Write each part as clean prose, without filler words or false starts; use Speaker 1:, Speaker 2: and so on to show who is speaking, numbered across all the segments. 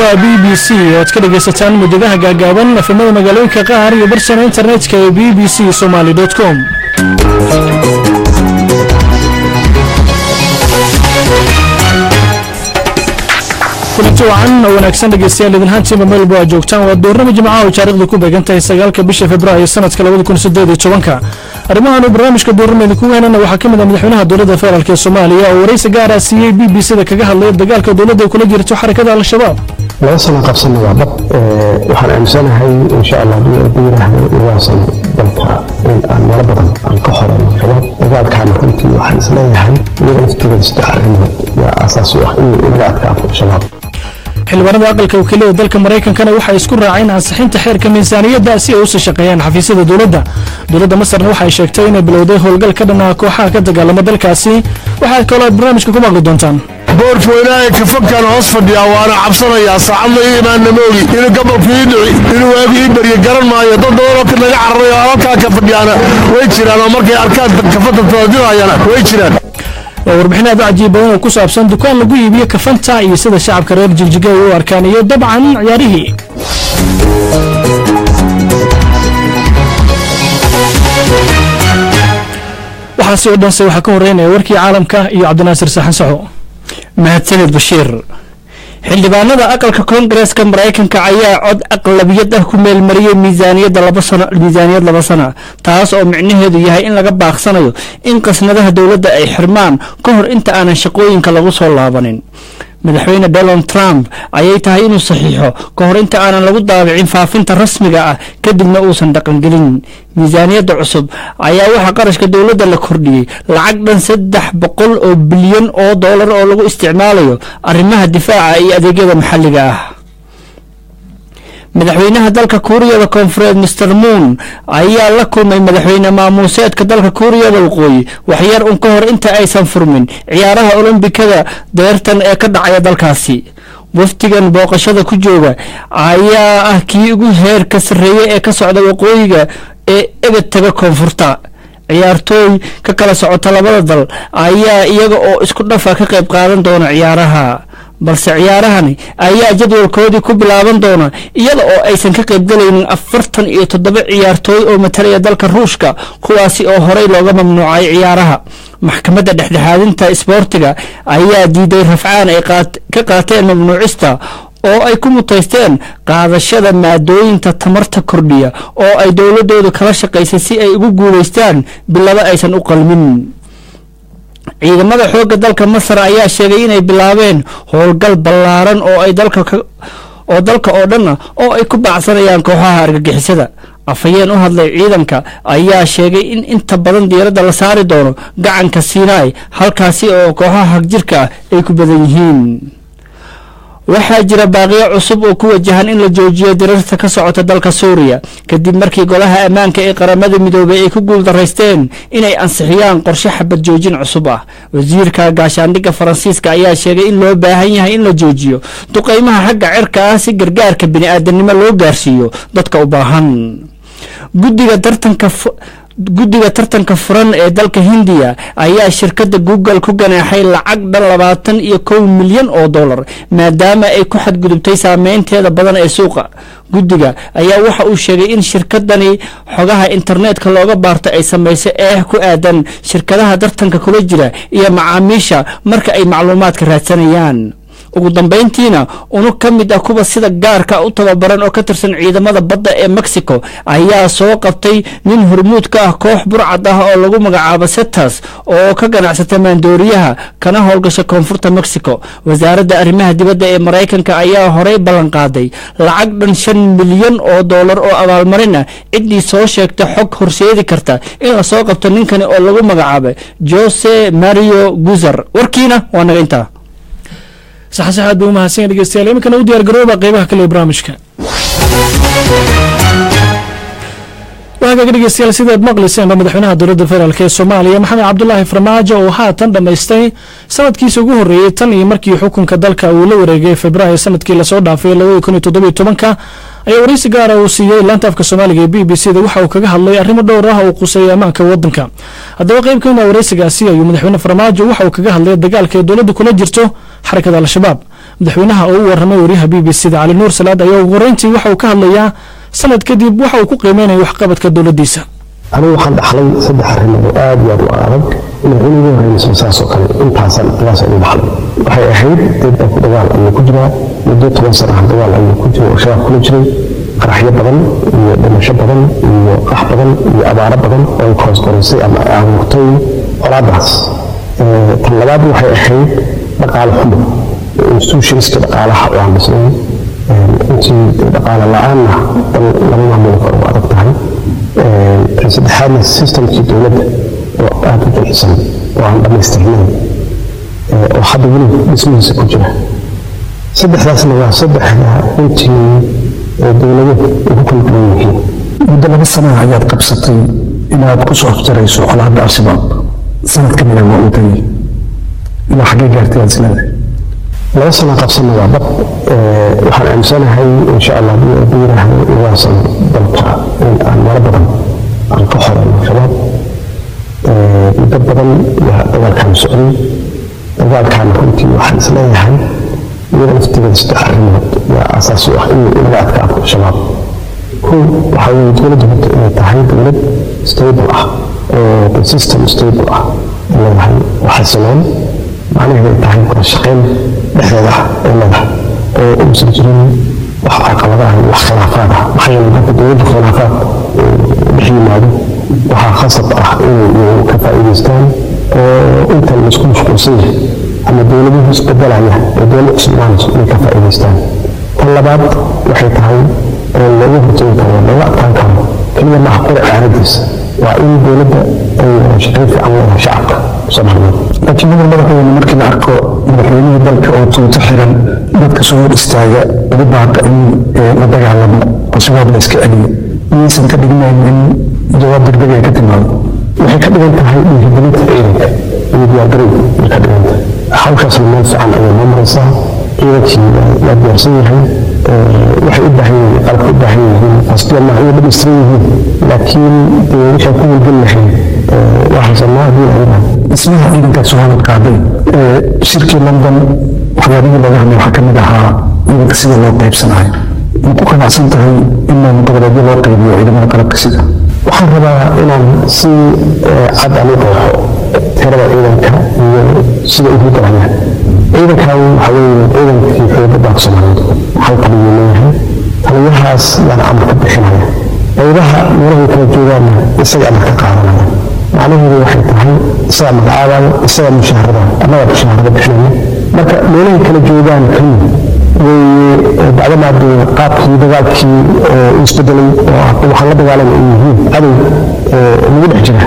Speaker 1: waa BBC oo aad ka dhagaysataan muddadaha gaagaaban afamada magaalooyinka qaar iyo bartana internetka ee bbcsomali.com. kulanti wacan oo wanaagsan dhagaystayaal idin haantiima meel baa joogtaan waa doornimo jimcaha oo taariikhdu ku beegantahay 9 bisha Febraayo sanadka 2018. arrimahan barnaamijka doornimada ku weynana waxaa kamid ah madaxweynaha dowladda federaalka ee Soomaaliya oo wareysi gaar ah siiyay BBC-da kaga hadlay dagaalka dowladda ay kula jirto xarakada al-shabaab.
Speaker 2: laba sano qabsanay waa dhab waxaan aaminsanahay insha Allah diiraahdo dalka aan mara badan aan ka xoreyno shabaab dagaalkan runtii waxaan isleeyahay inuu iftiimin istaxarimo yaa asaas u ah in laga adkaado shabaab.
Speaker 1: xildhibaanada aqalka wakiilada dalka Mareykankana waxay isku raaceen ansixinta xeerka miisaaniyadda si ay u soo shaqeeyaan xafiisyada dowladda Masarna waxay sheegtay inay bilowday howlgal ka dhan ah kooxaha ka dagaalama dalkaasi. waxaa kaloo barnaamijka ku maqli doontaan
Speaker 3: boorka weynaha ka fakkan hoos fadhiya waana cabsanayaa saacadna iimaanna moogi inuu gobolkii dhici inuu waagii bariyo garan maayo dad badan oo ka naga cararayo halkaa ka fadhiyaana way jiraan oo markay arkaan kafanta toodinayana way jiraan.
Speaker 1: warbixin aad cajiib badan oo ku saabsan dukaan lagu iibiyo kafanta iyo sida shacabka reer Jigjiga ay u arkaan iyo dabcan ciyaarihii. waxaasi oo dhan waxa ka horeynaya warkii caalamka iyo Cabdinaasir Saxan Saxo.
Speaker 4: mahadsanid Bashiir. xildhibaanada aqalka Koongareeska Mareykanka ayaa cod aqlabiyad ah ku meel mariyay miisaaniyad 2 sano taas oo micnaheedu yahay in laga baaqsanayo in qasnadaha dawladda ay xirmaan ka hor inta aanan shaqooyinka lagu soo laabanin. madaxweyne Donald Trump ayay tahay inuu saxiixo ka hor inta aanan lagu daabicin faafinta rasmiga ah kadibna uusan dhaqan gelin. miisaaniyadda cusub ayaa waxa qarashka dawladda la kordhiyay lacag dhan 300 oo bilyan oo dollar oo lagu isticmaalayo arrimaha difaaca iyo adeegyada maxalliga ah. madaxweynaha dalka Kuuriyada Koonfureed Mr Moon ayaa la kulmay madaxweyne maamuuseedka dalka Kuuriyada Waqooyi waxyar ka hor inta aysan furmin ciyaaraha Olombikada deertan ee ka dhacaya dalkaasi. waftigan booqashada ku jooga ayaa ah kii ugu heerka sareeyay ee ka socda waqooyiga ee ebedtaga koonfurta. ciyaartooy ka kala socota labada dal ayaa iyaga oo isku dhafa ka qayb qaadan doona ciyaaraha, balse ciyaarahani ayaa jadwalkoodii ku bilaaban doona iyada oo aysan ka qayb galaynin 47 ciyaartooy oo matalaya dalka Ruushka kuwaasi oo horey looga mamnuucay ciyaaraha. maxkamadda dhexdhexaadinta isboortiga ayaa diiday rafcaan ay ka qaateen mamnuucista oo ay ku mutaysteen qaadashada maadooyinka tamarta kordhiya oo ay dawladoodu kala shaqeysay si ay ugu guuleystaan bilaba aysan u qalmin. ciidamada xoogga dalka Masar ayaa sheegay inay bilaabeen howlgal ballaaran oo ay dalka oo dhan oo ay ku baacsanayaan kooxaha argagixisada. afayeen u hadlay ciidanka ayaa sheegay in inta badan diiradda la saari doono gacanka Sinai halkaasi oo kooxaha hagjirka ay ku badan yihiin. waxaa jira baaqiyo cusub oo ku wajahan in la joojiyo dirarta ka socota dalka Suuriya kadib markii golaha ammaanka ee qaramada midoobay ay ku guuldareysteen inay ansixiyaan qorshe xabad joojin cusub ah. wasiirka gaashaandhigga Faransiiska ayaa sheegay in loo baahan yahay in la joojiyo duqeymaha xagga cirka ah si gargaarka bini'aadanimo loo gaarsiiyo dadka u baahan. guddiga tartanka furan ee dalka Hindiya ayaa shirkadda Google ku ganaaxay lacag dhan 21 milyan oo dollar maadaama ay ku xadgudubtay saameynteeda badan ee suuqa. guddiga ayaa waxa uu sheegay in shirkadani xogaha internetka looga baarto ay sameysay ku aadan shirkadaha tartanka kula jira iyo macaamiisha marka ay macluumaadka raadsanayaan. ugu dambeyntiina unug ka mid ah kuwa sida gaarka u tababaran oo ka tirsan ciidamada badda ee Mexico ayaa soo qabtay nin hormuud ka ah koox burcad ah oo lagu magacaabo Zetas oo ka ganacsata maandooriyaha kana howlgasha koonfurta Mexico. wasaaradda arrimaha dibadda ee Mareykanka ayaa horey ballan qaaday lacag dhan 5 milyan oo dollar oo abaalmarin ah cidii soo sheegta xog horseedi karta in la soo qabto ninkani oo lagu magacaabo Jose Mario Guzar. warkiina waa naga intaa.
Speaker 1: saxaad buu mahadsan dhageystayaal imkana u diyaar garooba qaybaha kale ee barnaamijka. waxaa ka dhageystayaal sidaad maqlayseen madaxweynaha dowladda federaalka ee Soomaaliya Maxamed Cabdullaahi Farmaajo oo haatan dhameystay sanadkiisa ugu horeeyay tan iyo markii xukunka dalka uu la wareegay Febraayo sanadkii la soo dhaafay 2017 ayaa wareysi gaar ah uu siiyay laanta afka Soomaaliga ee BBC-da waxa uu kaga hadlay arrimo dhowr ah oo quseeya ammaanka waddanka. haddaba qayb ka mid ah wareysigaasi ayuu madaxweyne Farmaajo waxa uu kaga hadlay dagaalka dowladda kula jirto xarakada al-shabaab. madaxweynaha oo u warramay wariyaha BBC-da Cali Nuur Salaad ayaa ugu horeyntii waxa uu ka hadlayaa sanad kadib waxa uu ku qiimeynaya waxqabadka dowladdiisa.
Speaker 2: anigu waxaan dhaxlay 3 arrimood oo aad iyo aad u adag inay ugu horreeyso saas oo kale intaasan qiyaas ay dhaxlay waxay ahayd dad ku dagaal ayuu ku jiraa muddo 10 sano dagaal ayuu ku jiray oo shabaab kula jiray qaraxyo badan iyo dhimasho badan iyo qax badan iyo abaaro badan oo koosgoraysay ama abuurtay colaadaas. tan labaad waxay ahayd dhaqaale xumo institutionska dhaqaalaha oo aan dhisnay intii dhaqaale la'aanna lama maamuli karo waa adag tahay. tan saddexaadna systemkii dowladda oo aad u jilicsan oo aan dhammaystirnayn oo hadda weli dhismihiisa ku jira. saddexdaasna waa saddexda intii dowladuhu ugu kala duwan yihiin.
Speaker 5: muddo 2 sano ayaad qabsatay inaad ku soo afjarayso colaadda al-shabaab sanad ka mid ah waa intay ilaa xaggee gaartay aad isleedahay?
Speaker 2: 2 sano qabsana waa dad waxaan aaminsanahay insha allah haddii yidhaahdo waasan dalka in aan meelo badan aan ka xoreyno shabaab. muddo badan waa dagaalkaan socday dagaalkaan runtii waxaan isleeyahay iyada laftigeeda 3 arrimood waa asaas u ah in laga adkaado shabaab. kow waxaa weeye dowladda horta inay tahay dowlad stable ah oo system stable ah leedahay oo xasiloon macnaheedu ay tahay kala shaqayn dhexdeeda ah oo leedahay oo uusan jirin wax caqabadaha iyo wax khilaafaad ah. maxaa yeelay marka dowladda khilaafaad dhex yimaado waxaa khasab ah inay ka faa'iidaystaan oo inta la isku mashquulsan yahay ama dowladuhu isbedelaya oo dowlad cusbaanayso inay ka faa'iidaystaan. tan labaad waxay tahay oo looga hortegi karo looga adkaan karo keliya maaha qura caanadiisa waa in dowladda ay shaqayn fiican leedahay shacabka Soomaaliyeed.
Speaker 5: laakiin madaxweyne markii la arko madaxweynihii dalka oo tuuto xiran dadka soo hor istaaga ugu baaqa in la dagaalamo oo shabaab la iska celiyo miyaysan ka dhignayn in jawaab degdeg ay ka timaado?
Speaker 2: waxay ka dhigan tahay dhiirigelinta ciidanka iyo diyaargarow ay ka dhigan tahay. hawshaasna meel fiican ayay noo maraysaa. ciidankii waa diyaarsan yahay waxay u baahan yihiin qalabka u baahan yihiin fasbiyan maaha inay dhammaystiran yihiin laakiin dee waxay ku welgel lahayn waa haysanaa haddii ay dhahay
Speaker 5: dhismaha ciidankaas soo hadal qaaday shirkii London waxyaabihii looga hadlay waxaa ka mid ahaa ciidanka sida loo qaybsanayo. ma ku qanacsan tahay in goboleedyo loo qaybiyo ciidamada qalabka sida?
Speaker 2: waxaan rabaa inaan si cad aan u qeexo tirada ciidanka iyo sida u hurgalaya. ciidankan waxa weeye ciidankii xoogga dalka Soomaaliyeed hal qaliyuu leeyahay taliyahaas yaan amar ka bixinaya qaybaha meelahay kala joogaanna isaga amar ka qaadanaya. macnaheedu waxay tahay isaga magacaabaya isaga mushaharada annaga mushaharada bixinaya marka meelahay kala joogaan kaliya way bacdamaadee qaabkii dagaalkii isbedelay oo waxaan la dagaalama ay yihiin cadow nagu dhex jira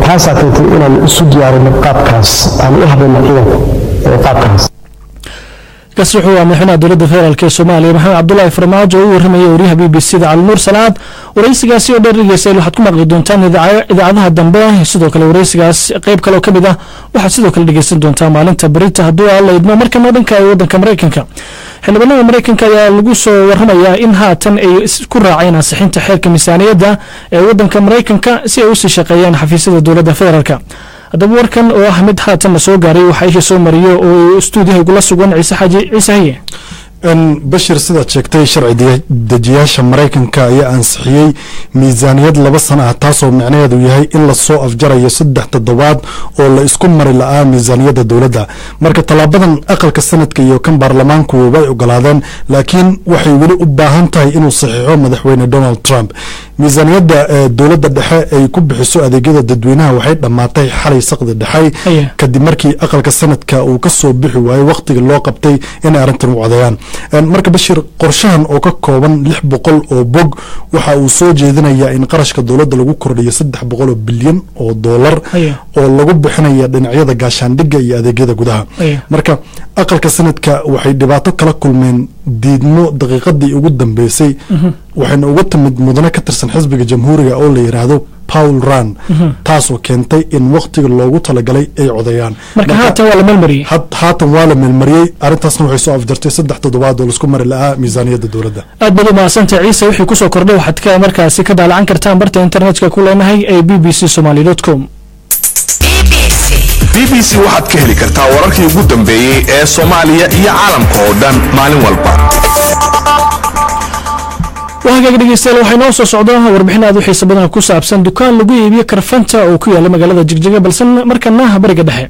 Speaker 2: taasaa keentay inaan isu diyaarino qaabkaas aan u habayno ciidanka qaabkaas.
Speaker 1: kaasi wuxuu ahaa madaxweynaha dowladda federaalk ee Soomaaliya Maxamed Cabdullaahi Farmaajo oo u warramaya wariyaha BBC-da Cali Nuur Salaad. waraysigaasi oo dheer dhegeystayaal waxaad ku maqli doontaan idaacadaha dambe. sidoo kale waraysigaas qayb kale oo ka mid ah waxaad sidoo kale dhegeysan doontaa maalinta berita hadduu alla idmo. markana dhanka waddanka Mareykanka xildhibaanada Mareykanka ayaa lagu soo warramayaa in haatan ay ku raaceen ansixinta xeerka miisaaniyadda ee waddanka Mareykanka si ay u sii shaqeeyaan xafiisyada dowladda federaalka. haddaba warkan oo ah mid haatan la soo gaaray waxaa isha soo mariyo oo stuudiyaha igula sugan ciise haye.
Speaker 6: bashir sidaad sheegtay sharci dejiyaasha Mareykanka ayaa ansixiyey miisaaniyad 2 sano ah taasoo macnaheedu yahay in la soo afjarayo 3 toddobaad oo la isku mari la'aa miisaaniyadda dowladda. marka talaabadan aqalka sanadka iyo kan baarlamaanku way ogolaadeen laakiin waxay weli u baahan tahay inuu saxiixo madaxweyne Donald Trump. miisaaniyadda dowladda dhexe ay ku bixiso adeegyada dadweynaha waxay dhamaatay xalay saqdi dhexe kadib markii aqalka sanadka uu ka soo bixi waayay waqtiga loo qabtay in arrintan u codeeyaan. marka bashir qorshahan oo ka kooban 600 oo bog waxa uu soo jeedinayaa in qarashka dowladda lagu kordhiyo 300 bilyan oo dollar oo lagu bixinayo dhinacyada gaashaandhigga iyo adeegyada gudaha. marka aqalka sanadka waxay dhibaato kala kulmeen diidmo daqiiqadii ugu dambeysay waxayna uga timid mudane ka tirsan xisbiga jamhuuriga oo la yiraahdo Paul Rand taasoo keentay in waqtiga loogu talagalay ay codeeyaan.
Speaker 1: marka
Speaker 6: haatan waa la meelmariyay arrintaasna waxay soo afjartay 3 toddobaad oo la isku mari la'aa miisaaniyadda dowladda.
Speaker 1: aad baad u mahadsantahay ciise. wixii ku soo kordhay waxaad ka markaasi ka daalacan kartaan barta internetka ku leenahay ee bbcsomali.com.
Speaker 7: BBC waxaad ka heli kartaa wararkii ugu dambeeyay ee Soomaaliya iyo caalamka oo dhan maalin walba.
Speaker 1: وهاجا dhegeystayaal waxay noo soo socdaan warbixin aad u xiiso badan ku saabsan dukaan lagu iibiyo karfanta oo ku yaala magaalada Jigjiga balse markana bariga dhexe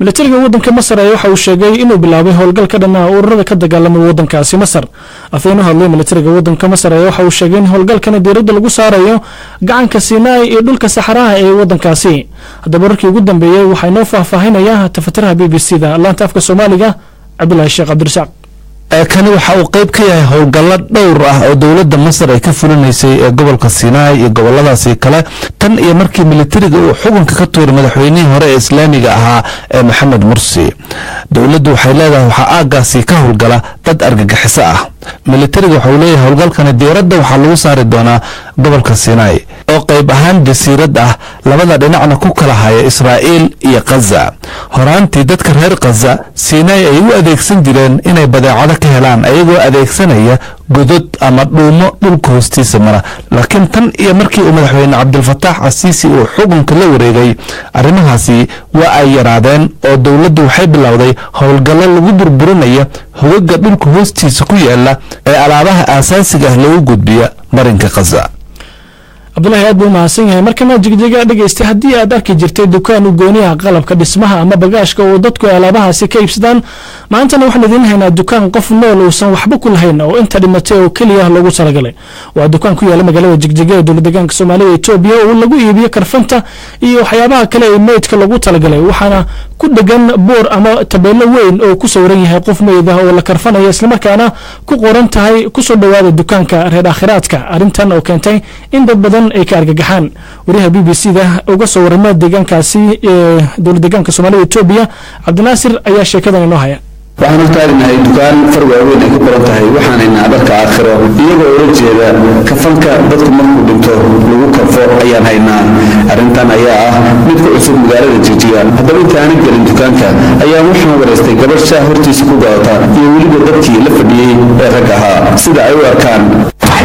Speaker 1: militariga wadanka Masar ayaa waxa uu sheegay inuu bilaabay howlgal ka dhan ah ururada ka dagaalamay wadankaasi Masar afayna hadlay militariga wadanka Masar ayaa waxa uu sheegay in howlgalkan diiradda lagu saarayo gacanka Sinai iyo dhulka Saxaraha ee wadankaasi hadaba warkii ugu dambeeyay waxay noo faahfaahinayaan tafatiraha BBC-da laanta afka Soomaaliga Cabdullaahi Sheekh Cabdirasaaq
Speaker 8: kani waxa uu qayb ka yahay howlgallo dhowr ah oo dawladda Masar ay ka fulinaysay ee gobolka Sinai iyo goboladaasi kale tan iyo markii militariga uu xukunka ka tuuray madaxweynihii hore ee Islaamiga ahaa ee Maxamed Mursi dawladdu waxay leedahay waxa aagaasi ka howlgala dad argagixiso ah militariga waxa uu leeyahay howlgalkan diiradda waxa lagu saari doonaa gobolka Sinai oo qayb ahaan jasiirad ah labada dhinacna ku kala haya Israa'iil iyo Gaza horaantii dadka reer Gaza Sinai ay u adeegsan jireen inay badeecado ka helaan ayagoo adeegsanaya godod ama dhuumo dhulka hoostiisa mara laakiin tan iyo markii uu madaxweyne Cabdul Fattah Asiisi uu xukunka la wareegay arrimahaasi waa ay yaraadeen oo dawladdu waxay bilowday howlgallo lagu burburinayo hogga dhulka hoostiisa ku yaala ee alaabaha aasaasiga ah lagu gudbiyo marinka Gaza
Speaker 1: Abdullahi aad buu mahadsan yahay markana Jigjiga dhageystay haddii aad arki jirtay dukaan u gooniyaha qalabka dhismaha ama bagaashka oo dadku alaabahaasi ka iibsadaan maantana waxaan idin haynaa dukaan qof nool uusan waxba ku lahayn oo inta dhimatay oo kaliya loogu talagalay waa dukaan ku yaala magaalada Jigjiga ee dowladda deegaanka Soomaaliya Itoobiya oo lagu iibiyo karfanta iyo waxyaabaha kale ee meydka lagu talagalay waxaana ku dhagan boor ama tabeelo weyn oo ku sawiran yahay qof meyd ah oo la karfanayo isla markaana ku qoran tahay ku soo dhawaada dukaanka reer aakhiraadka arintan oo keentay in dad badan ay ka argagaxaan wariyaha BBC-da uga soo warama deegaankaasi ee dowladda deegaanka Soomaaliya Itoobiya Cabdinaasir ayaa sheekadan inoo haya
Speaker 9: waxaan taagnahay dukaan farwa weyn ay ku qoran tahay waxaanayna dharka aakhiro iyagoo ula jeeda kafanka dadku markuu dhinto lagu kafo ayaan haynaa arrintan ayaa ah mid ku cusub magaalada Jigjiga haddaba intaan gelin dukaanka ayaa waxaan wareystay gabadh shaah hortiisa ku gaadata iyo weliba dadkii la fadhiyey ee rag ahaa sida ay u arkaan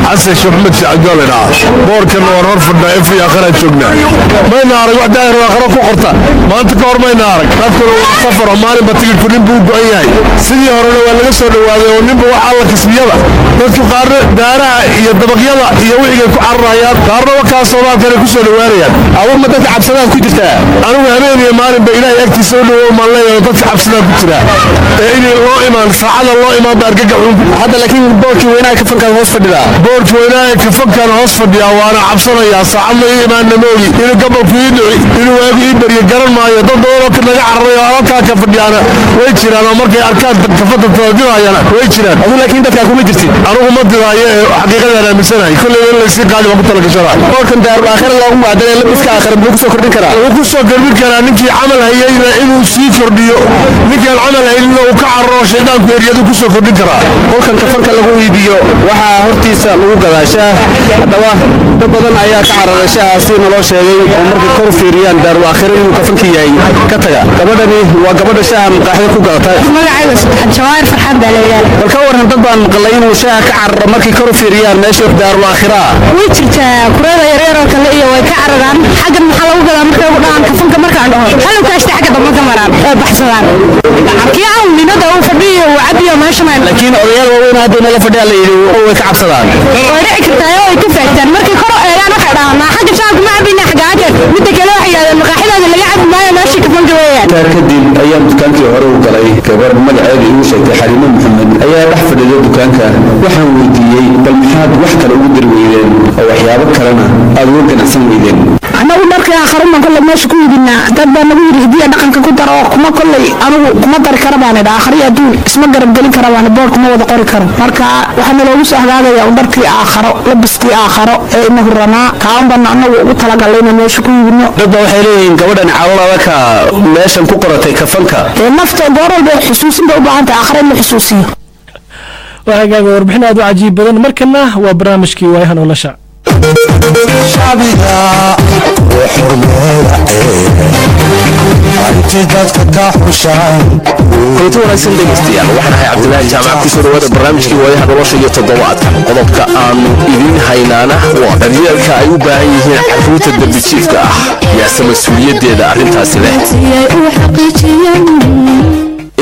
Speaker 3: حسن شو محمد عقولنا بوركن ورور فدنا في اخره جوجنا ما ينارك واحد داير اخره كقرطه ما انت كور ما ينارك dadku safar maalin batigi kulin buu go'ayay sidii hore waa laga soo dhawaaday oo ninba waxa la kasbiyada dadku qaar daaraha iyo dabaqyada iyo wixii ku cararayaan qaarna waxa Soomaaliya kale ku soo dhawaanayaan awood ma dadka cabsadaan ku jirta anigu habeenii maalin ba ilaahay agtiisa u dhawo ma leeyahay dadka cabsadaan ku jira in loo imaan saacada loo imaan argagax hadda laakiin boorkii weynaa ka fanka hoos fadhida boorkii weynaa ka fanka hoos fadhiya waana cabsanaya saacada imaan namogi inuu gobolku inuu waagu bariyo garan maayo dad oo ka naga cararayo halka ka fadhiyana way jiraan markay arkaan kafada toodinayana way jiraan adigu laakiin dadka kuma jirtid anigu ma diraayo xaqiiqada aaminsanay kullu in la sii qaali waqti la gashaa boorkan daar aakhir loogu maadalay labiska aakhir buu ku soo kordhin karaa wuxuu ku soo kordhin karaa ninkii amal hayayna inuu sii kordhiyo ninkii amal hayayna uu ka cararo shaydaanku eriyadu ku soo kordhin karaa boorkan kafanka lagu iibiyo waxa hortiisa lagu gadaashaa hadaba dad badan ayaa ka cararashaa si naloo sheegay oo markay kor fiiriyaan daar aakhir inuu kafanka yahay ka taga gabadhani waa gabadha shaaha maqaaxida ku galata magacayga saddexan jawaar farxan baleeyay balka waran dad baan maqlay inuu shaaha ka cararo markay kor fiiriyaan meesha daar aakhira way jirtaa kurada yaryar oo kale iyo way ka cararaan xagan maxaa lagu gadaa markay ugu dhacaan kafanka markaan dhaho xaluu ka ashta xagga dambe ka maraan ee baxsadaan kiyaa ninada uu fadhiyo uu cabiyo meesha ma laakiin odayaal waaweyn hadda la fadhiya la yiri way ka cabsadaan way dhici kartaa oo ay ka faagtaan markay kor eeraan waxa dhaana xagga shacabka ma cabina xagaaga mid kale waxa yahay maqaaxidooda laga cabi maayo meesha kafanka weeyaan kadib ayaan dukaankii hore u galay gabadh magaceeda igu sheegtay Xariimo Maxamed ayaa dhex fadhiday dukaanka waxaan weydiiyey bal maxaad wax kale ugu dir weydeen oo waxyaabo kalena aad uga ganacsan weydeen anagu markii aakhirna kullu meesha ku yidina dad baa nagu yiri hidiya dhaqanka ku daro kuma kullay anigu kuma dari kara baan aakhiri adduun isma garab gelin kara baan boor kuma wada qori karo marka waxaan loogu soo hagaagaya markii aakhiro labiskii aakhiro ee inagu ramaa kaan baan anagu ugu talagalay in meesha ku yidino dad waxay leeyihiin gabadhan cawlada ka meeshan ku qoratay kafanka ee nafta goor walba xusuusin u baahan tahay aakhiro la xusuusiyo
Speaker 1: وهاجاga warbixin aad u cajiib badan markana waa barnaamijkii waayaha nolosha شعبنا وحرمنا انت
Speaker 10: kulanti wanaagsan dhegeystayaal waxaan ahay cabdilaahi jaamac kusoo dhawaada barnaamijkii waayaha nolosha iyo toddobaadka qodobka aanu idiin haynaana waa daryeelka ay u baahan yihiin carruurta darbijiifka ah yaase mas-uuliyadeeda arrintaasi leh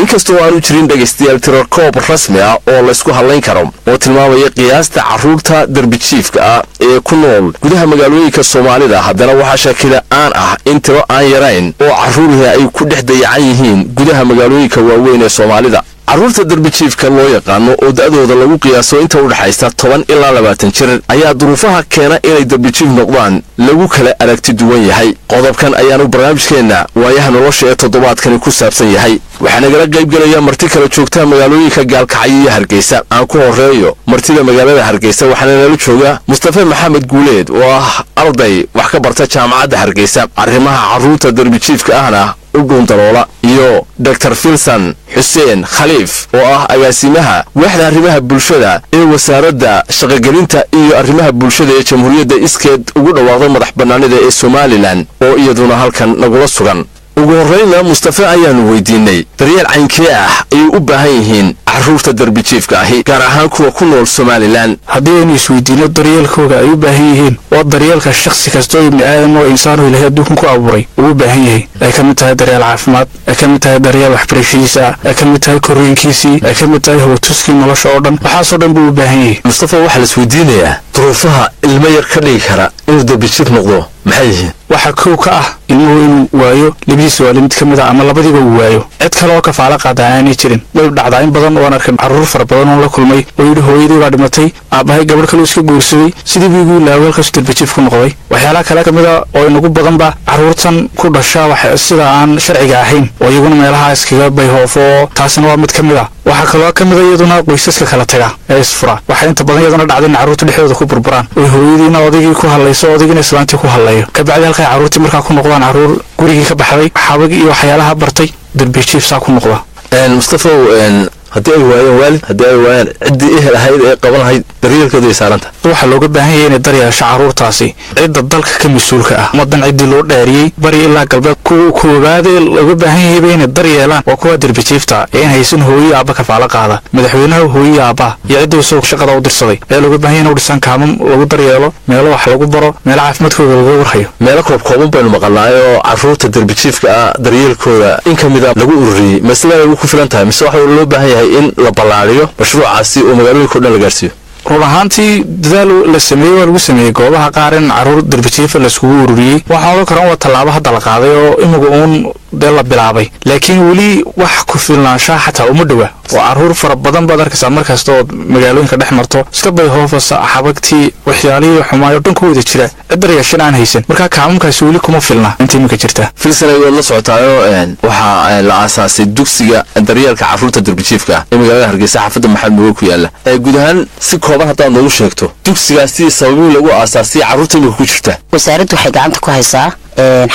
Speaker 10: inkastoo aanu jirin dhegaystayaal tirarkoob rasmi ah oo laysku hadlayn karo oo tilmaamaya qiyaasta carruurta darbijiifka ah ee ku nool gudaha magaalooyinka soomaalida haddana waxaa shakila aan ah in tiro aan yarayn oo carruurihii ay ku dhex dayacan yihiin gudaha magaalooyinka waaweyn ee soomaalida carruurta darbijiifka loo yaqaano oo da'dooda lagu qiyaaso inta u dhexaysa 10 ilaa 20 jir ayaa duruufaha keena inay darbijiif noqdaan lagu kala aragti duwan yahay qodobkan ayaanu barnaamijkeenna waayaha nolosha ee toddobaadkani ku saabsan yahay waxaa nagala qaybgelaya marti kala joogta magaalooyinka gaalkacyo iyo hargeysa aan ku horeeyo martida magaalada hargeysa waxaana nala jooga mustafa maxamed guuleed oo ah arday wax ka barta jaamacadda hargeysa arrimaha carruurta darbijiifka ahna u dhuundaloola iyo dr filson xuseen khaliif oo ah agaasimaha waaxda arrimaha bulshada ee wasaaradda shaqogelinta iyo arrimaha bulshada ee jamhuuriyadda iskeed ugu dhawaaqday madax bannaanida ee somalilan oo iyaduna halkan nagula sugan ugu horrayna mustafa ayaanu weydiinay daryeel caynkee ah ayay u baahan yihiin carruurta darbijiifka ahi gaar ahaan kuwa ku nool somalilan
Speaker 4: haddii aynu isweydiino daryeelkooda ay u baahan yihiin waa daryeelka shakhsi kastoo ibni aadam oo insaanu ilahay adduunkan ku abuuray uu u baahan yahay ay ka mid tahay daryeel caafimaad ay ka mid tahay daryeel waxbarashadiisa ay ka mid tahay korriinkiisii ay ka mid tahay hawatuskii nolosha oo dhan waxaasoo dhan buu u baahan yahay
Speaker 10: mustafa waxaa la isweydiinayaa duruufaha ilmo yar ka dhigi kara inuu darbijiif noqdo maxay yihiin
Speaker 4: waxaa kow ka ah ilmuhu inuu waayo labadiisa waalid mid ka mid ah ama labadiiba uu waayo cid kale oo kafaalo qaada aanay jirin way dhacdaa in badan waan arkay carruur fara badan oo la kulmay oo yidhi hooyadii baa dhimatay aabbahay gabadh kale iska guursaday sidii buu igu ilaaway halkaasuu darbijiif ku noqday waxyaalaha kale ka mid a oo inagu badanba carruurtan ku dhasha sida aan sharciga ahayn oo iyaguna meelaha iskaga bayhoofo taasina waa mid ka mid a waxaa kaloo ka mid a iyaduna qoysaska kala taga ee isfura waxaa inta badan iyaduna dhacda in carruurta dhexdooda ku burburaan oy hooyadiina odaygii ku hadlayso odaygina islaantii ku hadlayo kabacdi halkay carruurtii markaa ku noqdaan carruur gurigii ka baxday xabagii iyo waxyaalaha bartay darbijiif saa ku noqda
Speaker 10: mustafa haddii ay waayeen waalid haddii ay waayeen ciddii ehel ahayd ee qaban lahayd daryeelkooda ay saaranta
Speaker 4: waxaa looga baahan yahay inay daryeesho carruurtaasi cidda dalka ka mas-uulka ah ummadan ciddii loo dheeriyey bari ilaa galbeed kuwa koowaadee looga baahan yahayba inay daryeelaan waa kuwa darbijiifta ee in haysan hooyi aabba kafaalo qaada madaxweynaha hooyi aabba iyo cidda isagoo shaqada u dirsaday ayaa looga baahan yahay inuu dhisaan kaamam lagu daryeelo meelo wax lagu baro meelo caafimaadkooda laga warhayo
Speaker 10: meelo koobkooban baynu maqalnaay oo carruurta darbijiifka ah daryeelkooda in ka mida lagu ururiyey maslada ku filan tahay mise waxa loo baahan yahay in la ballaariyo mashruucaasi oo magaalooyinka o dhan la gaarsiiyo
Speaker 4: run ahaantii dadaal la sameeyey waa lagu sameeyey goobaha qaar in carruur darbijiifa laiskugu ururiyey waxaan odan karan waa tallaabo hadda la qaaday oo imiga uun dee la bilaabay laakiin weli wax ku filnaanshaha xataa uma dhowa oo carruur fara badan baad arkaysaa markasta ood magaalooyinka dhex marto iska bayhoofasa xabagtii waxyaalihii xumaayo dhan ku wada jira cid daryeeshan aan haysan markaa kaamamkaasi weli kuma filna inta iminka jirta
Speaker 10: filsanay waad la socotaayo waxaa la aasaasay dugsiga daryeelka carruurta darbijiifka ah ee magaalada hargeysa xaafadda maxamed mugo ku yaala guud ahaan si kooban haddaad noogu sheegto dugsigaasi sababihii lagu aasaasiyay carruurta iminka ku jirta
Speaker 11: wasaaraddu waxay gacanta ku haysaa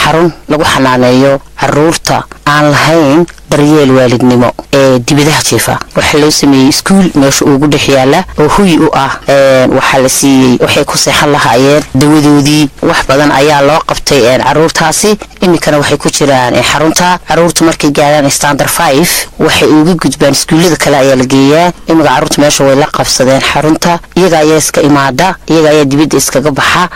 Speaker 11: xarun lagu xanaaneeyo carruurta aan lahayn daryeel waalidnimo ee dibadaha jiifa waxaa loo sameeyey iskuul meesha ugu dhex yaala oo huy u ah waxaa la siiyey waxay ku seexan lahaayeen dawadoodii wax badan ayaa loo qabtay carruurtaasi iminkana waxay ku jiraan xarunta carruurta markay gaaraan standard 5 waxay uga gudbaan iskuullada kale ayaa la geeyaa iminka carruurta meesha way la qabsadeen xarunta iyaga ayaa iska imaada iyaga ayaa dibadda iskaga baxa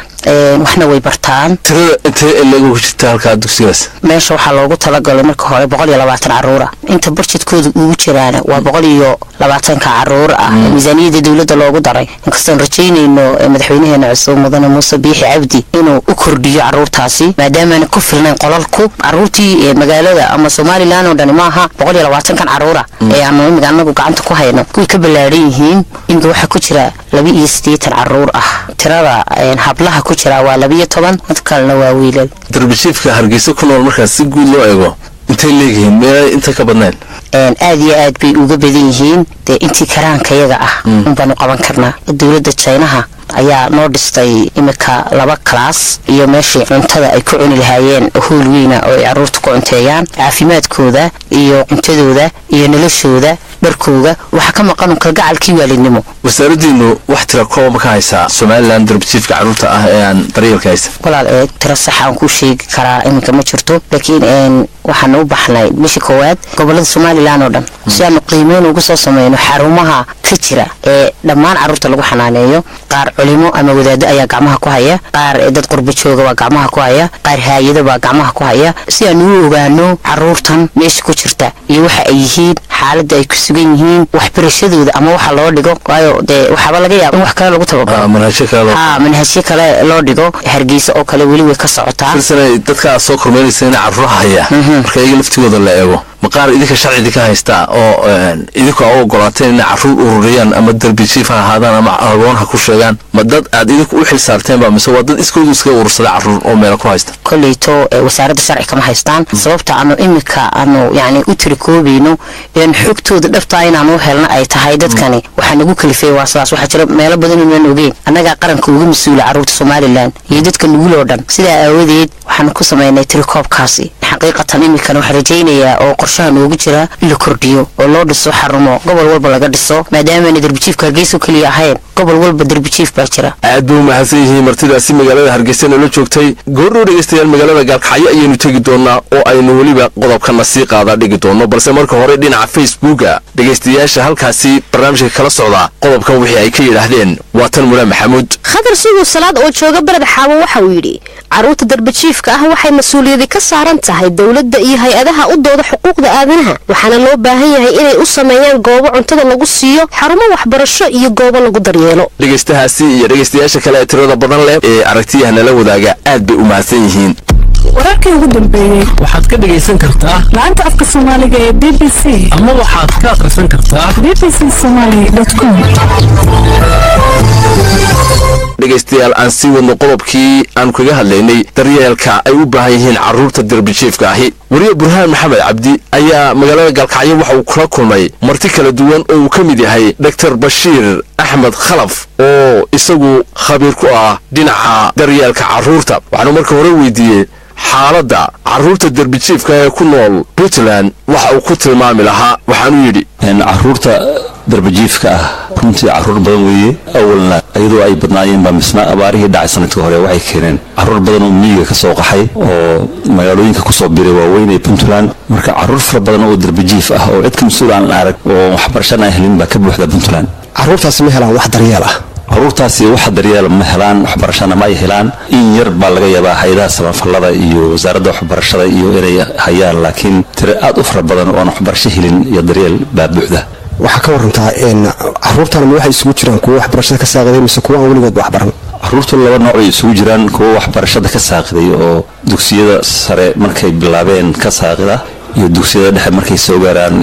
Speaker 11: waxna way bartaan
Speaker 10: tirada intee lagu jirta halkaa dugsigaas
Speaker 11: meesha waxaa loogu talagalay marka hore 120 carruur inta budgetkooda ugu jiraan waa 120 carruur ah miisaaniyada dawladda loogu daray inkastoo rajaynayno madaxweynaheena cusub mudane muuse biixi cabdi inuu u kordhiyo carruurtaasi maadaama aan ku filnayn qolalku carruurtii magaalada ama Soomaaliland oo dhan maaha 120 carruur ee aanu imiga anagu gacanta ku hayno kuwii ka ballaaran yihiin inta waxa ku jira 82 carruur ah tirada hablaha ku jira waa 12 mid kalena waa wiilal
Speaker 10: darbijiifka hargeysa ku nool markaas si guud loo eego intay leeyihiin meel inta ka badnayn
Speaker 11: aad iyo aad bay uga badan yihiin intii karaanka yaga ah unbaanu qaban karnaa dawladda Chinaha ayaa noo dhistay imika 2 class iyo meeshii cuntada ay ku cuni lahaayeen hool weyn oo ay caruurta ku cunteeyaan caafimaadkooda iyo cuntadooda iyo noloshooda dharkooda waxa ka maqan kalgacalkii waalidnimo.
Speaker 10: wasaaraddiinu wax tira koob ka haysa Somaliland darbijiifka caruurta ah ee aan daryeelka haysan
Speaker 11: walaal tira sax aan ku sheegi karaa imika ma jirto laakiin waxaan u baxnay meesha koowaad gobolada Somaliland oo dhan si aan qiimeyn ugu soo sameeyno xarumaha ka jira ee dhammaan caruurta lagu xanaaneeyo qaar culimo ama wadaado ayaa gacmaha ku haya qaar dad qurbo jooga waa gacmaha ku haya qaar hay'ado baa gacmaha ku haya si aan u ogaano caruurtan meesha ku jirta iyo waxa ay yihiin xaaladda ay ku sugan yihiin waxbarashadooda ama waxa loo dhigo waayo waxaba laga yaabaa in wax kale lagu tababaro manhajyo kale loo dhigo Hargeysa oo kale weli way ka socotaa
Speaker 10: dadka soo kormeynaysa in caruuraha haya marka ay laftigooda la eego maqaar idinka sharci ka haysta oo idinku oo ogolaateen in caruur ururiyaan ama darbijiif ahaadaan ama agoonha ku sheegaan ma dad aad idinku u xil saarteen ba mise waa dad iskoodu iska urursada caruur oo meel ku haysta
Speaker 11: kulleeto wasaaradda sharci kama haystaan sababta aanu imika aanu yani u tirikoobeyno in xogtooda dhabta inaanu helna ay tahay dadkani waxa nagu kalifay waa saas waxa jira meelo badan oo aan ogeyn annaga qaranka ugu mas'uula caruurta Somaliland iyo dadka nugul oo dhan sida aawadeed waxaan ku sameeynay tirikoobkaasi xaqiiqatan imika waxaan rajaynayaa oo qorshahan ugu jira in la kordhiyo oo loo dhiso xarumo gobol walba laga dhiso maadaama darbijiifka Hargeysa kaliya ahayn gobol walba darbijiif baa jira
Speaker 10: aad buu mahadsan yihiin martidaasi magaalada Hargeysa la joogtay goor dhageystayaal magaalada Gaalkacyo ayaynu tagi doonaa oo aynu waliba qodobkan sii qaada dhigi doono balse marka hore dhinaca Facebooka dhageystayaasha halkaasi barnaamijka kala socda qodobkan wixii ay ka yiraahdeen waa tan Mula Maxamuud
Speaker 12: khadar suuq salaad oo jooga barad xaabo waxa uu yiri caruurta darbijiifka ah waxay mas'uuliyad ka saaran tahay dawladda iyo hay'adaha u dooda xuquuqda aadanaha waxaana loo baahan yahay inay u sameeyaan goobo cuntada lagu siiyo xarumo waxbarasho iyo goobo lagu daryeelo
Speaker 10: dhageystahaasi iyo dhageystayaasha kale ee tirada badan leh ee aragtiyaha la wadaaga aad bay u mahadsan yihiin
Speaker 13: wararkii ugu dambeeyay
Speaker 1: waxaad ka dhageysan kartaa
Speaker 13: laanta afka Soomaaliga ee BBC
Speaker 1: ama waxaad ka akhrisan kartaa
Speaker 13: bbcsomali.com
Speaker 10: dhageystayaal aan sii wadno qodobkii aan kaga hadlaynay daryeelka ay u baahan yihiin caruurta darbijiifka ahi wariye Burhaan Maxamed Cabdi ayaa magaalada Gaalkacyo waxa uu kula kulmay marti kala duwan oo uu ka mid yahay Dr. Bashiir Axmed Khalaf oo isagu khabiir ku ah dhinaca daryeelka caruurta waxaanu marka hore weydiiyay xaaladda caruurta darbijiifka ee ku nool Puntland waxa uu ku tilmaami lahaa waxaanu yidhi
Speaker 14: caruurta darbijiifka ah runtii caruur badan weeye awalna iyadoo ay badnaayeen baa misna abaarihii dhacay sanadkii hore waxay keeneen caruur badan oo miyiga ka soo qaxay oo magaalooyinka ku soo biray waaweyn ee Puntland marka caruur fara badan oo darbijiif ah oo cid ka mas'uul aan arag oo waxbarasho aan helin baa ka buuxda Puntland
Speaker 2: caruurtaas ma helaan wax daryeel ah
Speaker 14: caruurtaasi wax daryeel ma helaan waxbarashana ma ay helaan in yar baa laga yaabaa hay'adaha samafalada iyo wasaaradda waxbarashada iyo inay hayaan laakiin tiro aad u fara badan oo waxbarasho helin iyo daryeel baa buuxda
Speaker 2: waxa ka warantaa caruurtan ma waxay isugu jiraan kuwa waxbarashada ka saaqaday mise kuwa aan weligood waxbaran
Speaker 14: caruurtu laba nooc ay isugu jiraan kuwa waxbarashada ka saaqiday oo dugsiyada sare markay bilaabeen ka saaqida iyo dugsiyada dhexe markay soo gaaraan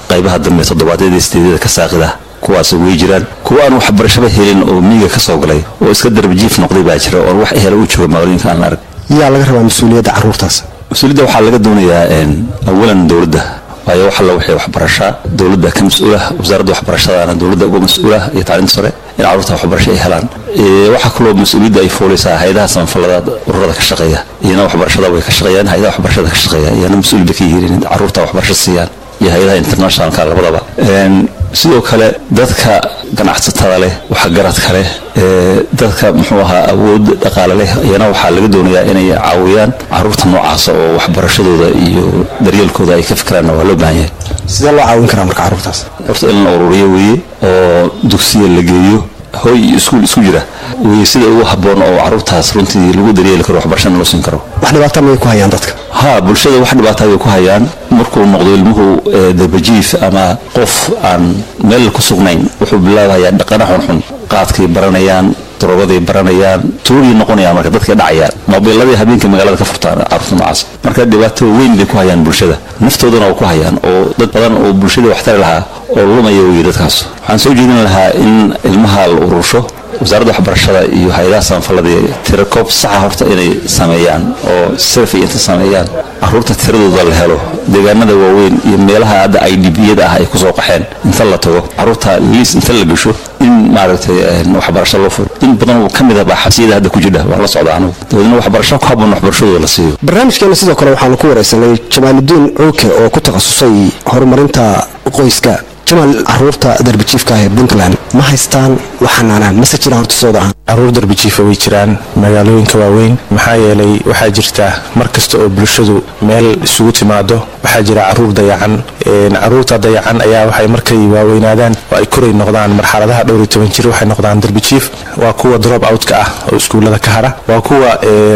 Speaker 14: qaybaha dambe 7aad iyo 8aad ka saaqida kuwaas way jiraan kuwa aan waxbarashada helin oo miyiga ka soo galay oo iska darbijiif noqday baa jira oo wax helo u jooga magaalooyinka aan arag
Speaker 2: yaa laga rabaa mas'uuliyadda caruurtaas
Speaker 14: mas'uuliyadda waxaa laga doonayaa awalan dawladda waayo waxa la wixii waxbarasho dawladda ka mas'uula wasaaradda waxbarashada dawladda uga mas'uula iyo tacliinta sare in caruurta waxbarasho ay helaan waxa kaloo mas'uuliyadda ay fuulaysaa hay'adaha samafalada ururada ka shaqeeya iyana waxbarashada way ka shaqeeyaan hay'adaha waxbarashada ka shaqeeya iyana mas'uuliyadda ka yihiin in caruurta waxbarasho siiyaan iyo hay'adaha internationalka labadaba sidoo kale dadka ganacsatada leh waxa garad kale dadka muxuu ahaa awood dhaqaale leh iyana waxa laga doonayaa inay caawiyaan caruurta noocaas oo waxbarashadooda iyo daryeelkooda ay ka fikiraan waa loo baahan yahay
Speaker 2: sidee loo caawin karaa marka caruurtaas
Speaker 14: horta in la ururiyo weeye oo dugsiga la geeyo hooy iskuul isku jira way sida ugu habboon oo caruurtaas runtii lagu daryeeli karo waxbarashada loo siin karo
Speaker 2: wax dhibaato ma ku hayaan dadka
Speaker 14: bulshada wax dhibaato ay ku hayaan markuu noqdo ilmuhu darbijiif ama qof aan meel ku sugnayn wuxuu bilaabayaa dhaqan xun qaadkay baranayaan daroogaday baranayaan tuuri noqonayaan marka dadka dhacayaan moobiladii habeenkii magaalada ka furtaan caruurta noocaas marka dhibaato weyn bay ku hayaan bulshada naftoodana oo ku hayaan oo dad badan oo bulshada wax tar lahaa oo lumaya way dadkaas waxaan soo jeedin lahaa in ilmaha la urursho wasaaradda waxbarashada iyo hay-adaha samafalada tirakoob saxa horta inay sameeyaan oo survey inta sameeyaan caruurta tiradooda la helo deegaanada waaweyn iyo meelaha hadda IDB-yada ah ay kusoo qaxeen inta la tago caruurta liis inta la gasho in maaragtay waxbarasho loo furo in badan oo ka mid ah xabsiyada hadda ku jira waa la socda anigu dadna waxbarasho ku habboon waxbarashadooda la siiyo
Speaker 2: barnaamijkeena sidoo kale waxaan ku wareysanay Jamaaluddin Cuuke oo ku takhasusay horumarinta qoyska jamaal caruurta darbijiifka ee Puntland ma haystaan waxaana ma jiraan horta soo dhahan
Speaker 15: caruur darbijiifa way jiraan magaalooyinka waaweyn maxaa yeelay waxaa jirta markasta oo bulshadu meel isugu timaado waxaa jira caruur dayacan caruurta dayacan ayaa waxay markay waaweynaadaan oo ay koray noqdaan marxaladaha dhowr iyo 10 jir waxay noqdaan darbijiif waa kuwa drop out ka ah oo iskuulada ka hara waa kuwa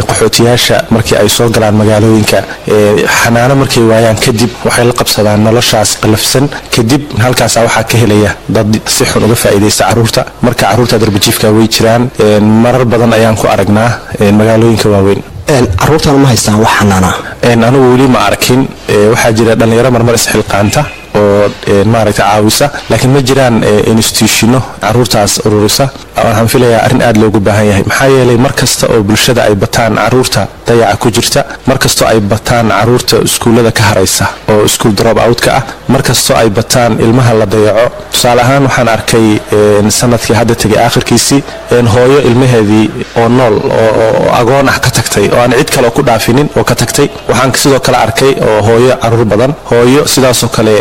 Speaker 15: qaxootiyaasha markii ay soo galaan magaalooyinka xanaano markay waayaan kadib waxay la qabsadaan noloshaas qalafsan kadib halkaas waxaa ka helaya dad si xun uga faa'iideysta caruurta marka caruurta darbijiifka way jiraan marar badan ayaan ku aragnaa magaalooyinka waaweyn
Speaker 2: caruurtan ma haystaan wax xanaana
Speaker 15: anigu weli ma arkin waxaa jira dhalinyaro marmar isxilqaanta oo maaragtay caawisa laakiin ma jiraan institutiono caruurtaas ururisa waxaan filayaa arrin aad loogu baahan yahay maxaa yeelay markasta oo bulshada ay bataan caruurta dayaca ku jirta markastoo ay bataan caruurta iskuullada ka haraysa oo iskuul drop out-ka ah markastoo ay bataan ilmaha la dayaco tusaale ahaan waxaan arkay sanadkii hadda tegay aakhirkiisii hooyo ilmaheedii oo nool oo agoon ah ka tagtay oo aan cid kale ku dhaafinin oo ka tagtay waxaan sidoo kale arkay oo hooyo caruur badan hooyo sidaasoo kale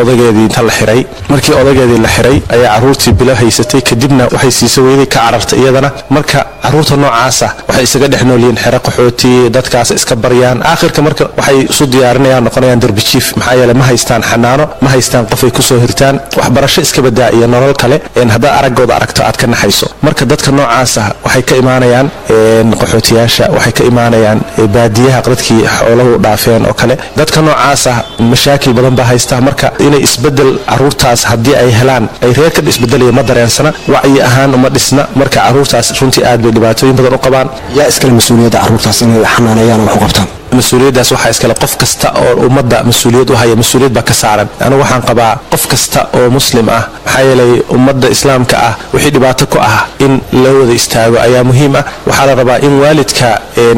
Speaker 15: odageedii inta la xiray markii odageedii la xiray ayaa caruurtii bilo haysatay kadibna waxay siisa weyday ka carartay iyadana marka caruurta noocaasa waxay isaga dhex noolyihiin xero qaxooti dadkaas iska baryaan aakhirka marka waxay isu diyaarinayaan noqonayaan darbijiif maxaa yeelay ma haystaan xanaano ma haystaan qof ay kusoo hirtaan waxbarasho iska badaa iyo nolol kale haddaa araggooda aragto aad ka naxayso marka dadka noocaasa waxay ka imaanayaan qaxootiyaasha waxay ka imaanayaan baadiyaha dadkii xooluhu dhaafeen oo kale dadka noocaasa mashaakil badan baa haysta marka inay isbedel caruurtaas haddii ay helaan ay reerka isbedelaya ma dareensana wacyi ahaan uma dhisna marka caruurtaas runtii aad bay dhibaatooyin badan u qabaan
Speaker 2: yaa iskale mas-uuliyadda caruurtaas inay xanaanayaan wax u qabtaan
Speaker 15: mas-uuliyaddaas waxaa iskale qof kasta oo ummadda mas-uuliyad u haya mas-uuliyad baa ka saaran anigu waxaan qabaa qof kasta oo muslim ah maxaa yeelay ummadda islaamka ah wixii dhibaato ku ah in la wada istaago ayaa muhiim ah waxaa la rabaa in waalidka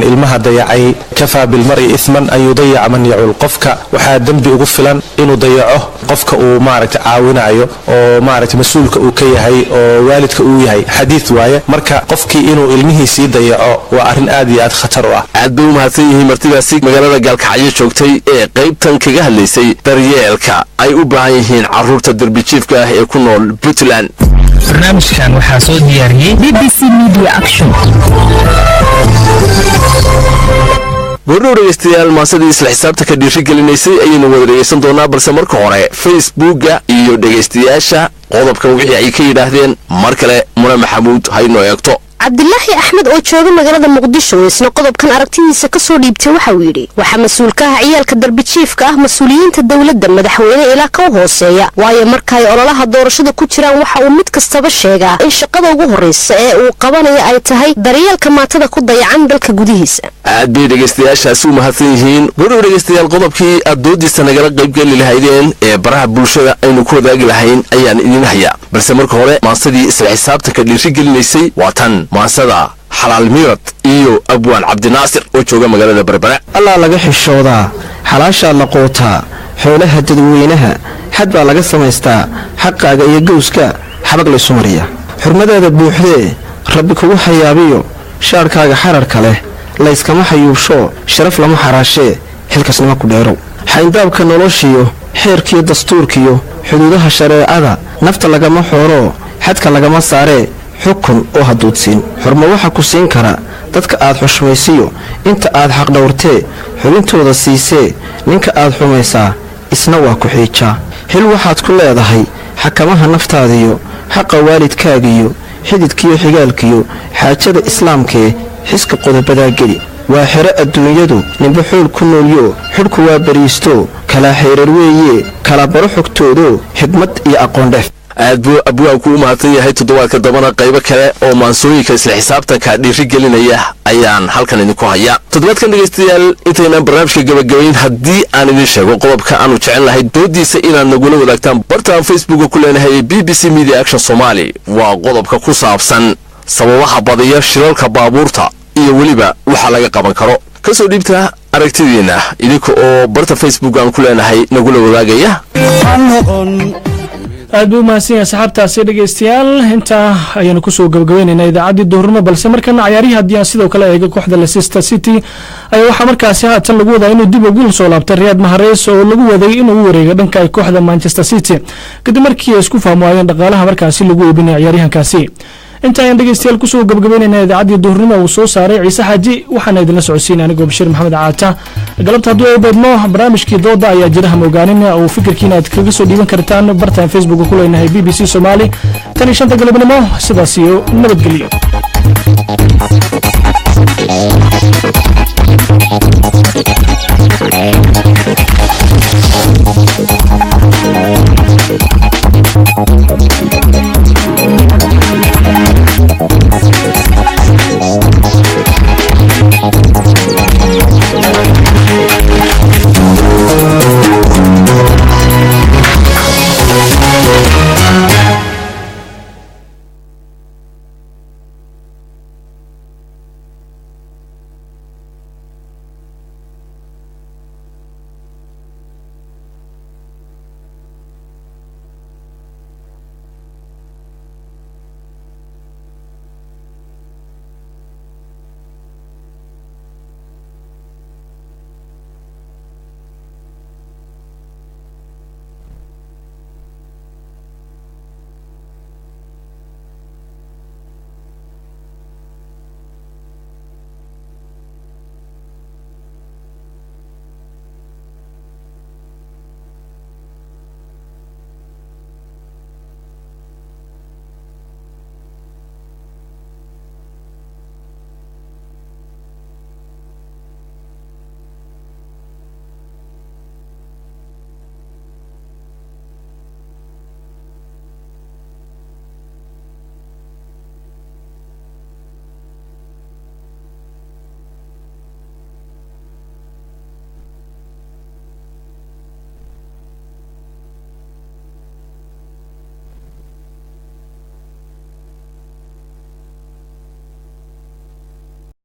Speaker 15: ilmaha dayacay kafaa bilmari ithman an yudayaca man yacul qofka waxaa dembi ugu filan inuu dayaco qofka uu maaragtay caawinayo oo maaragtay mas-uulka uu ka yahay oo waalidka uu yahay xadiid waaye marka qofkii inuu ilmihiisii dayaco waa arrin aad iyo aad khatar u ah
Speaker 10: aad bay u mahadsan yihiin martidaasi magaalada gaalkacyo joogtay ee qaybtan kaga hadlaysay daryeelka ay u baahan yihiin caruurta darbijiifka ah ee ku nool Puntland
Speaker 16: barnaamijkan waxaa soo diyaariyey BBC Media Action
Speaker 10: goordhow dhegeystayaal maasadii isla xisaabta ka dhiirigelinaysay ayaynu wada dhegaysan doonaa balse marka hore facebooka iyo dhegaystayaasha qodobkan wixii ay ka yidhaahdeen mar kale muna maxamuud haynoo eegto
Speaker 12: cabdilaahi axmed oo jooga magaalada muqdisho isna qodobkan aragtidiisa ka soo dhiibtay waxa uu yidhi waxaa mas-uulka ah ciyaalka darbijiifka ah mas-uuliyiinta dowladda madaxweyne ilaa ka hooseeya waayo markaay ololaha doorashada ku jiraan waxa uu mid kastaba sheegaa in shaqada ugu horraysa ee uu qabanaya ay tahay daryeelka maatada ku dayacan dalka gudihiisa
Speaker 10: aad bay dhegaystayaashaasi u mahadsan yihiin goordhow dhegaystayaal qodobkii aad doodiisa nagala qaybgeli lahaydeen ee baraha bulshada aynu ku wadaagi lahayn ayaan idin hayaa balse marka hore maasadii isla xisaabta ka dhiirigelinaysay waa tan maasada xalaal miirad iyo abwaan cabdinaasir oo jooga magaalada berbera
Speaker 17: allaa laga xishoodaa xalaashaa la qootaa xoolaha dadweynaha xad baa laga samaystaa xaqaaga iyo gowska xabag laysu mariya xurmadaada buuxdee rabbi kugu xayaabiyo shaarhkaaga xararka leh layskama xayuubshoo sharaf lama xaraashee xilkasnimo ku dheerow xayndaabka noloshiyo xeerkiyo dastuurkiyo xuduudaha shareecada nafta lagama xooroo xadka lagama saaree xukun oo haduudsiin xurmo waxa ku siin kara dadka aad xushmaysiyo inta aad xaqdhowrtee xubintooda siisee ninka aad xumaysaa isna waa ku xiijaa xil waxaad ku leedahay xakamaha naftaadiyo xaqa waalidkaagiyo xididkiyo xigaalkiyo xaajada islaamkee xiska qodobadaa geli waa xero adduunyadu ninba xool ku noolyo xidhku waa bariisto kalaa xeerar weeye kala baro xogtoodo xigmad iyo aqoon dhef
Speaker 10: aad buu abwaanku u mahadsan yahay. toddobaadka dambana qaybo kale oo maansooyinka isla xisaabtanka dhiirigelinaya ayaan halkan idinku hayaa. toddobaadkan dhegaystayaal intaynaan barnaamijka gabagabayn haddii aan idin sheego qodobka aanu jecel lahay doodiisa inaad nagula wadaagtaan bartaan facebooka ku leenahay BBC Media Action Somali. waa qodobka ku saabsan sababaha badiya shilalka baabuurta iyo weliba waxa laga qaban karo. kasoo dhiibta aragtidiina idinka oo barta Facebook aan ku leenahay nagula wadaagaya.
Speaker 1: aad buu mahadsan yahay saxaabtaasi dhegaystayaal. intaa ayaanu kusoo gabagabaynaynaa idaacaddii duhurnimo, balse markana cayaarihii haddii aan sidoo kale eega kooxda Leicester City ayaa waxaa markaasi haatan lagu wadaa inuu dib ugu soo laabtay Riyad Mahrez oo lagu waday inuu u wareego dhanka kooxda Manchester City kadib markii ay isku fahmayeen dhaqaalaha markaasi lagu iibinayo ciyaaryahankaasi. inta ayaan dhegaystayaal kusoo gabagabaynaynaa idaacaddii duhurnimo uu soo saaray Ciise Xaaji, waxaana idinla socodsiinay anigoo Bashir Maxamed Caata. galabta haddii ay beedmo barnaamijkii dooda ayaa jira hamogaanin oo fikirkiina aad kaga soo dhiiban kartaan bartaan Facebook ku leenahay BBC Somali. tan iyo 5 galabnimo sidaas iyo nabadgelyo.